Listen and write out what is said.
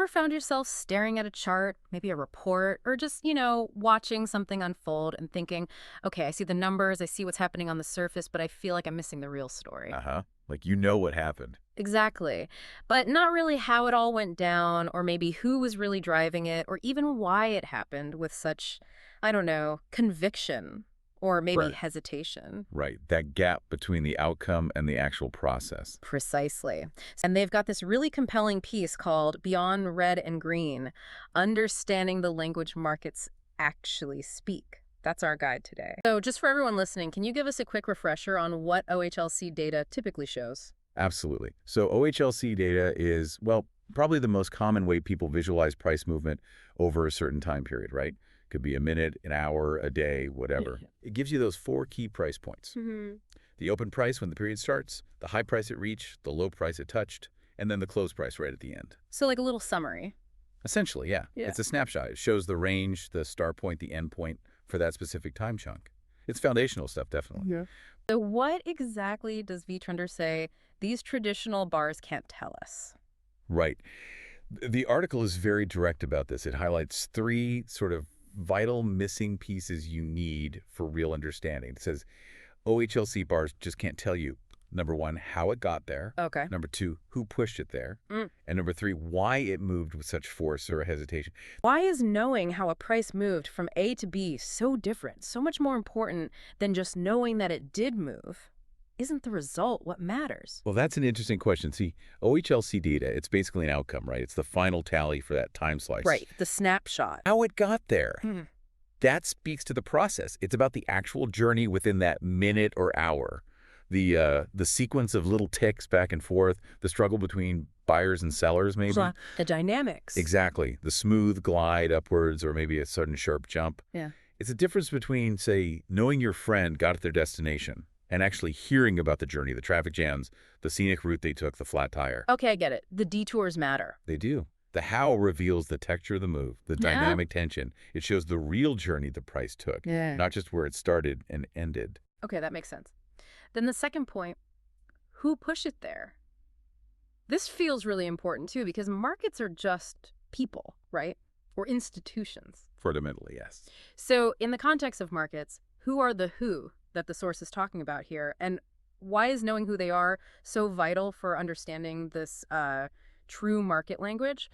Ever found yourself staring at a chart, maybe a report, or just, watching something unfold and thinking, okay, I see the numbers, I see what's happening on the surface, but I feel like I'm missing the real story? Uh-huh. Like you know what happened. Exactly. But not really how it all went down, or maybe who was really driving it, or even why it happened with such, I don't know, conviction, or maybe Right. hesitation. Right. That gap between the outcome and the actual process. Precisely. And they've got this really compelling piece called Beyond Red and Green, Understanding the Language Markets Actually Speak. That's our guide today. So just for everyone listening, can you give us a quick refresher on what OHLC data typically shows? Absolutely. So OHLC data is, well, probably the most common way people visualize price movement over a certain time period, right? Could be a minute, an hour, a day, whatever. Yeah. It gives you those four key price points. Hmm. The open price when the period starts, the high price it reached, the low price it touched, and then the close price right at the end. So like a little summary. Essentially, yeah. Yeah. It's a snapshot. It shows the range, the start point, the end point for that specific time chunk. It's foundational stuff, definitely. Yeah. So what exactly does Vtrender say these traditional bars can't tell us? Right. The article is very direct about this. It highlights three sort of vital missing pieces you need for real understanding. It says OHLC bars just can't tell you, number one, how it got there. Okay. Number two, who pushed it there. Mm. And number three, why it moved with such force or hesitation. Why is knowing how a price moved from A to B so different, so much more important than just knowing that it did move? Isn't the result what matters? Well, that's an interesting question. See, OHLC data, it's basically an outcome, right? It's the final tally for that time slice. Right, the snapshot. How it got there. Hmm. That speaks to the process. It's about the actual journey within that minute or hour. The sequence of little ticks back and forth, the struggle between buyers and sellers, maybe. So the dynamics. Exactly. The smooth glide upwards or maybe a sudden sharp jump. Yeah. It's a difference between, say, knowing your friend got to their destination and actually hearing about the journey, the traffic jams, the scenic route they took, the flat tire. Okay, I get it. The detours matter. They do. The how reveals the texture of the move, the Yeah. dynamic tension. It shows the real journey the price took, Yeah. not just where it started and ended. Okay, that makes sense. Then the second point, who pushed it there? This feels really important too because markets are just people, right? Or institutions. Fundamentally, yes. So in the context of markets, who are the who that the source is talking about here? And why is knowing who they are so vital for understanding this true market language?